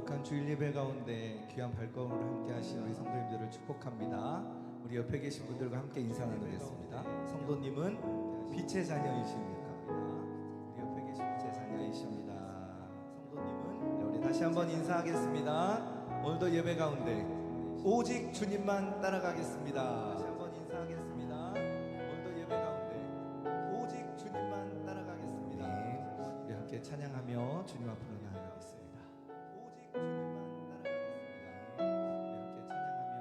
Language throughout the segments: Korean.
거룩한 주일 예배 가운데 귀한 발걸음으로 함께 하신 우리 성도님들을 축복합니다. 우리 옆에 계신 분들과 함께 인사 나누겠습니다. 성도님은 빛의 자녀이십니까? 우리 옆에 계신 빛의 자녀이십니다. 성도님은 우리 다시 한번 인사하겠습니다. 오늘도 예배 가운데 오직 주님만 따라가겠습니다. 다시 한번 인사하겠습니다. 오늘도 예배 가운데 오직 주님만 따라가겠습니다. 네, 우리 함께 찬양하며 주님 앞으로 나아가겠습니다. 오직 주님만 따라가겠습니다.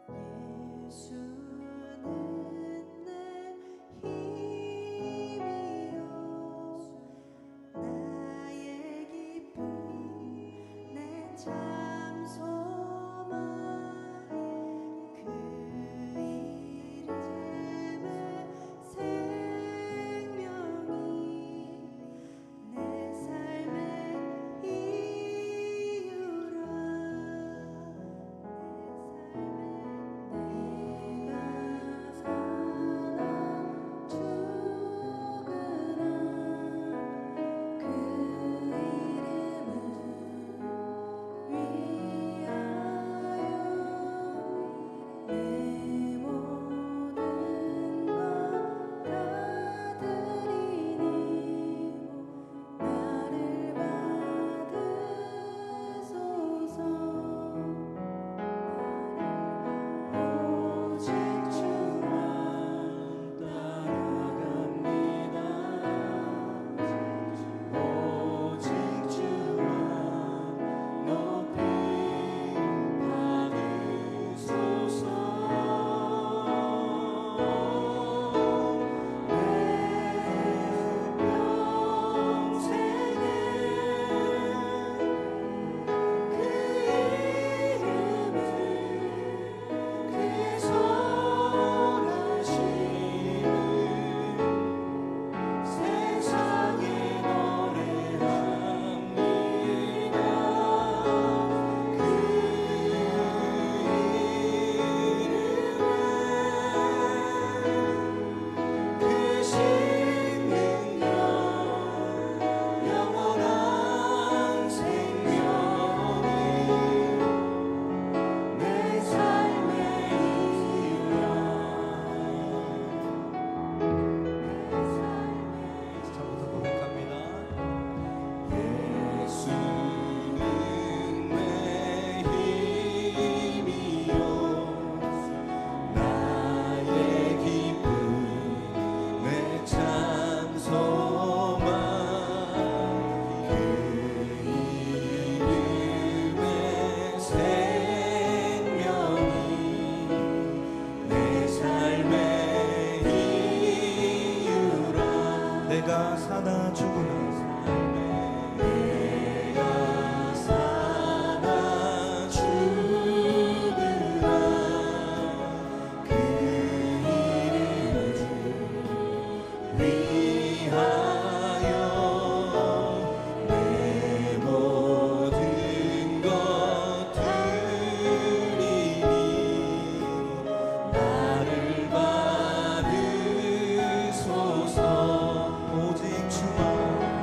우리 함께 찬양하며 주님 앞으로 예수는 내 힘이요 나의 기쁨 내 참 소망 그 이름의 생명이 내 삶의 이유라 내가 사나 죽으나 그 이름을 위하여 내 모든 것 다 드리니 나를 받으소서 오직 주만 따라갑니다. 오직 주만 높이 받으소서. 내 평생에 그 이름을 그 선하심을 세상에 노래합니다. 그 이름은 그 신능력 영원한 생명이 내 삶의 이유라. 처음부터 고백합니다. 예수는 내 힘이요 나의 기쁨 내 참 소망 그 이름의 생명이 내 삶의 이유라. 내가 사나 죽으나 내가 사나 죽으나 그 이름을 위하여 내 모든 것 드리니 나를 받으소서. 오직 주만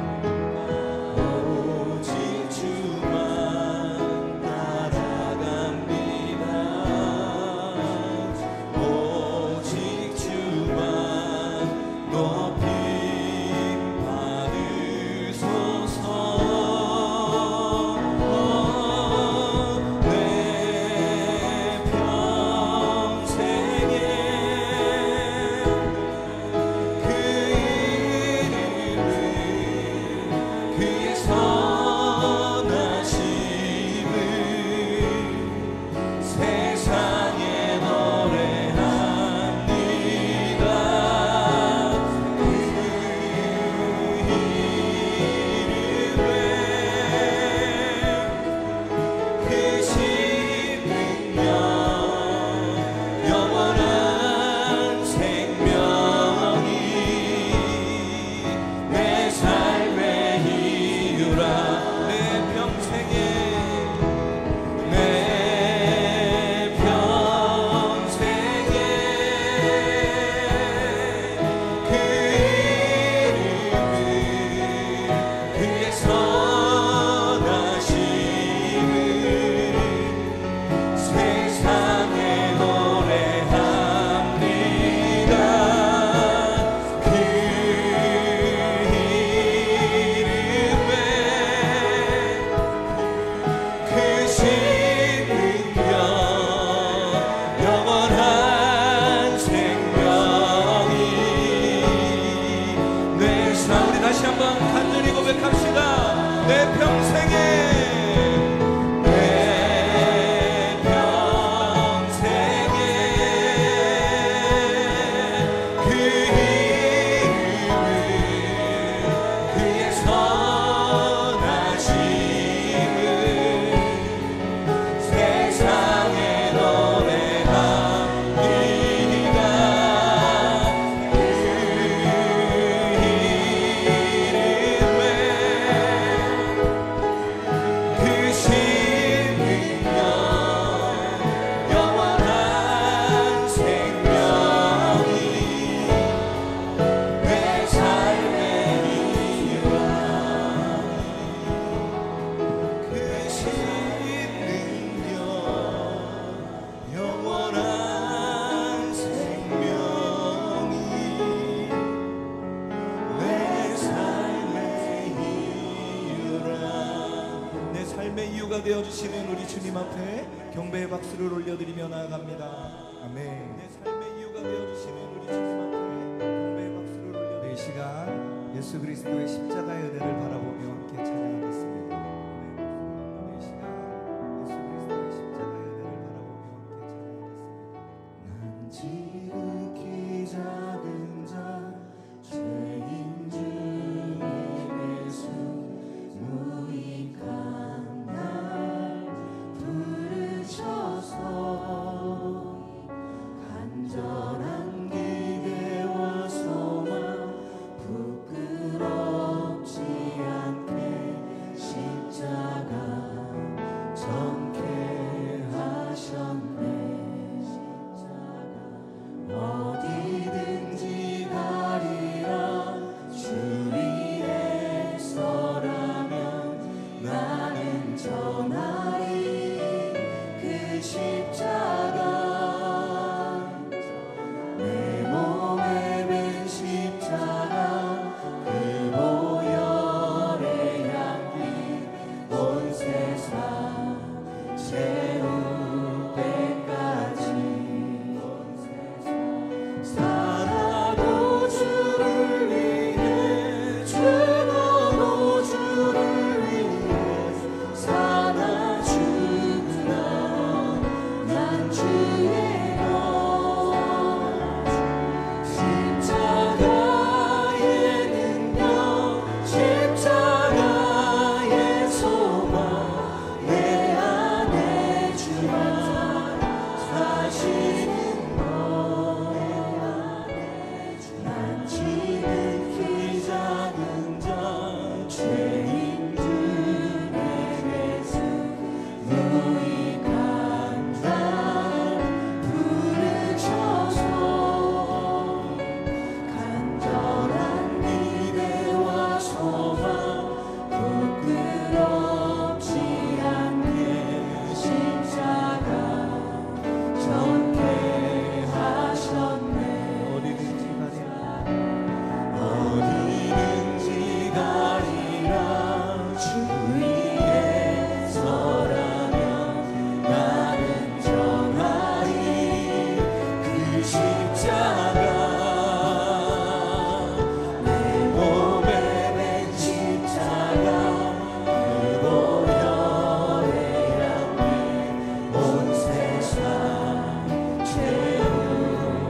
되어주시는 우리 주님 앞에 경배의 박수를 올려드리며 나아갑니다. 아멘. 내 삶의 이유가 되어주시는 우리 주님 앞에 경배의 박수를 올려드리며 이 시간 예수 그리스도의 십자가의 은혜를 바라보며 함께 찬양하겠습니다. 이 시간 예수 그리스도의 십자가의 은혜를 바라보며 함께 찬양하겠습니다. 난 지극히 작은 자 죄인 중에 예수 무익한 날 부르셔서 간절한 기대와 소망 부끄럽지 않게 십자가 정케 하셨네. 어디든지 가리라 주 위에 서라면 나는 전하리 그 십자가. 내 몸에 맨 십자가 그 보혈의 향기 온 세상 채울 때까지 살아도 주를 위해 죽어도 주를 위해 사나 죽으나 난 주의 것. 십자가의 능력 십자가의 소망 내 안에 주만 사시는 것. 난 지극히 작은 자 죄인 중에 예수 무익한 날 부르셔서 간절한 기대와 소망 부끄럽지 않게 십자가 정케 하셨네. 어디든지 가리라 주 위에 서라면 나는 전하리 그 십자가. 내 몸에 맨 십자가 그 보혈의 향기 온 세상 채울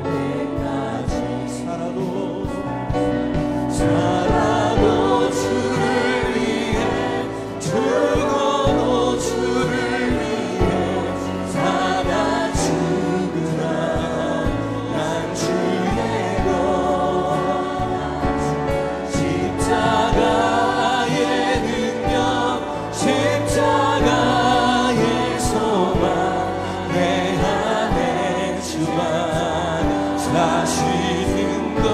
때까지 살아도 주를 위해 죽어도 주를 위해 사나 죽으나 난 주의 것. 십자가의 능력 십자가의 소망 내 안에 주만 사시는 것.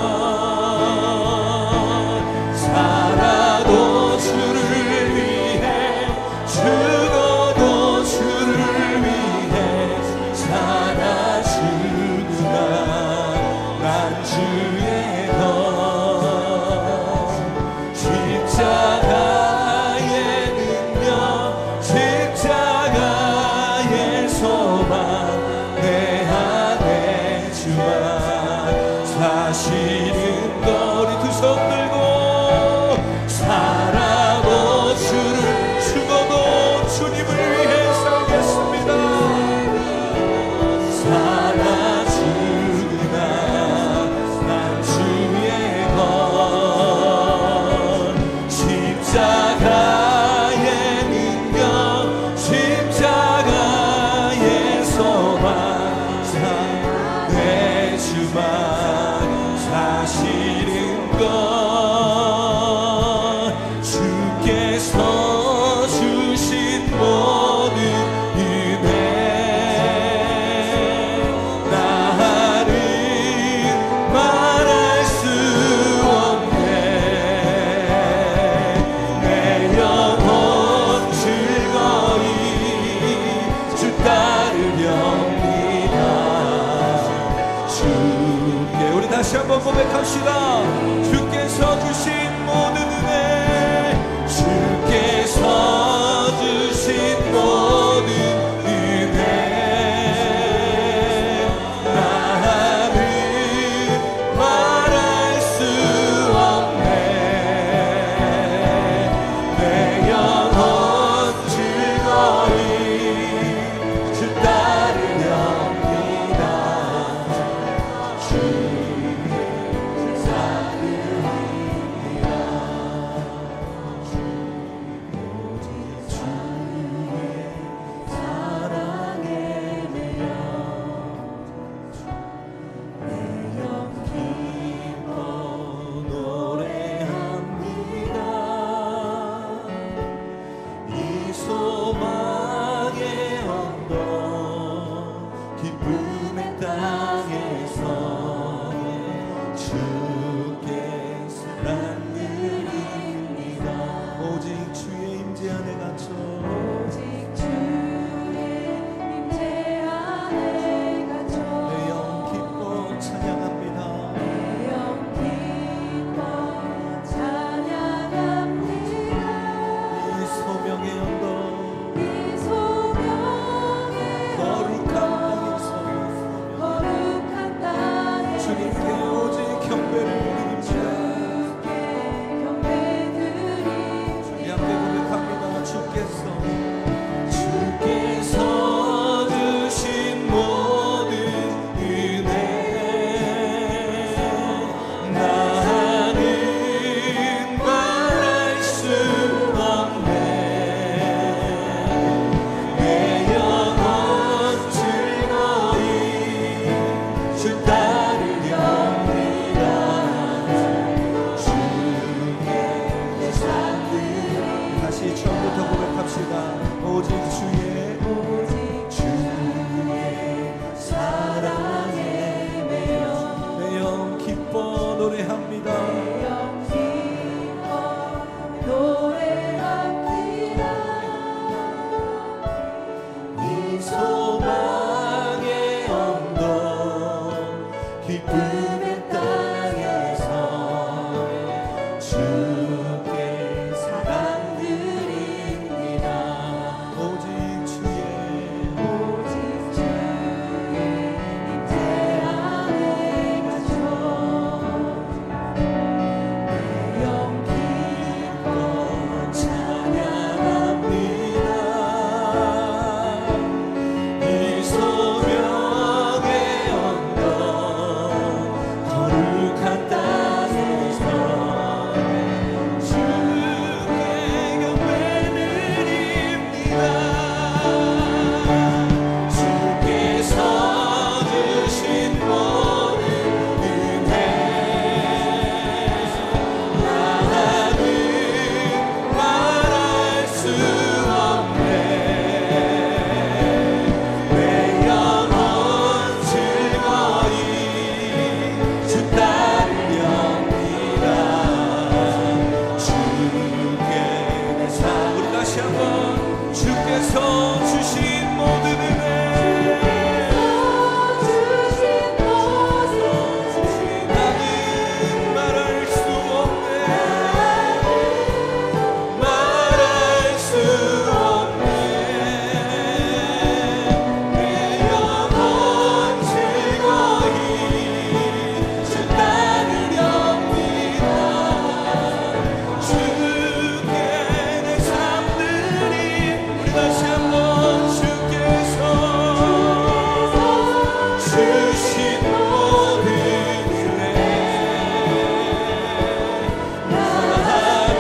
살아도 주를 위해 죽어도 주를 위해 사나 죽으나 난 주의 것. 십자가의 능력 십자가의 소망 내 안에 주만 사시는 것. 우리 두 손 들고 살아도 주를 죽어도 주님을 위해 살겠습니다. 살아 죽으나 난 주의 것. 십자가의 능력 십자가의 소망 내 주만 사시는 것. 주께서 주신 모든 은혜 나는 말할 수 없네. 내 영혼 즐거이 주 따르렵니다. 주께 우리 다시 한번 고백합시다. 주께서 주신 모든 은혜 주께서 주신 모든 땅에서 주께 사랑 드립니다. 오직 주의 임재 안에 갇혀 오직 주의 임재 안에 갇혀 내 영 기뻐 찬양합니다. 내 영 기뻐 찬양합니다. 이 소명의 언덕 이 소명의 거룩한 땅에서 거룩한 땅에서 주님께 오직 경배를 드립니다. 주께 경배드립니다. 우리 함께 고백합니다. 주께서 주신 모든 은혜 나는 말할 수 없네. 내 영혼 즐거이 주 따르렵니다. 주께 내 삶들이 다시 처음부터 고백합시다. 오직 주의 사랑에 매여 내 영 기뻐 노래합니다. 영 기뻐 노래합니다. 이 소망의 언덕 기쁨의 땅에서 주께 사랑 드립니다. 오직 주의 오직 주의 임재 안에 갇혀 내 영 기뻐 찬양합니다. 이 소명의 언덕 거룩한 땅에서 주께 경배드립니다. 주께서 주신 모든 은혜 나는 말할 수 없네. 내 영혼 즐거이 주 따르렵니다. 주께 내 삶 우리 다시 한번 주께서 주신 모든 은혜 주신 모든 나는 말할 수 없네. 말할 수 없네. 내 영혼 즐거이 주 따르렵니다. 주께 내 삶들이 우리 다시 한번 주께서 주신 모든 은혜 나는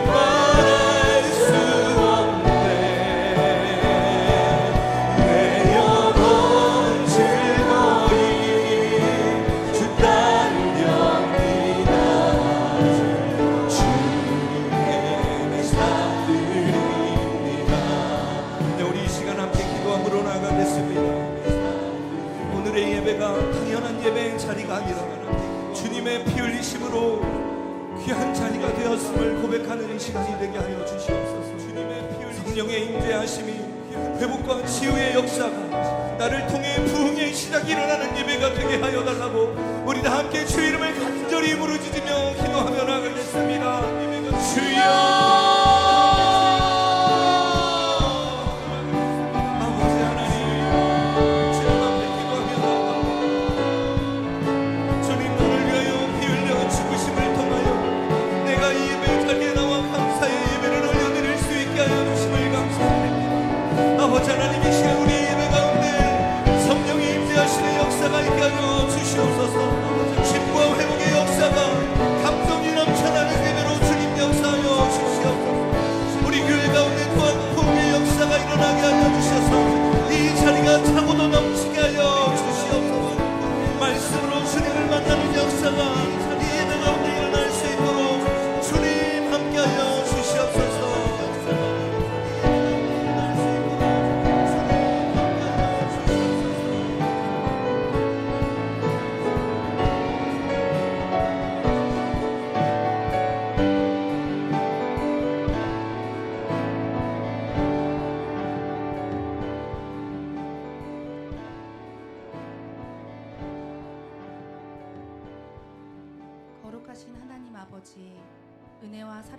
말할 수 없네. 내 영혼 즐거이 주 따르렵니다. 주께 내 삶드립니다. 네, 우리 이 시간 함께 기도함으로 나아가겠습니다. 오늘의 예배가 당연한 예배의 자리가 아니라 주님의 피 흘리심으로 귀한 자리가 되었음을 고백하는 이 시간이 되게 하여 주시옵소서. 주님의 피 흘리심 성령의 임재하심이 회복과 치유의 역사가 나를 통해 부흥의 시작이 일어나는 예배가 되게 하여 달라고 우리 다 함께 주 이름을 간절히 부르짖으며 기도하며 나아가겠습니다. 주여 아버지 하나님 주님 앞에 기도하며 나아갑니다. 주님 나를 위하여 피 흘려 죽으심을 통하여 내가 이 예배 자리에 나와 감사의 예배를 올려드릴 수 있게 하여 주심을 감사합니다. 아버지 하나님 이 시간 우리 예배 가운데 성령이 임재하시는 역사가 있게 하여 주시옵소서. 쉼과 회복의 역사가 감동이 넘쳐나는 예배로 주님 역사하여 주시옵소서. 거룩하신 하나님 아버지, 은혜와 사랑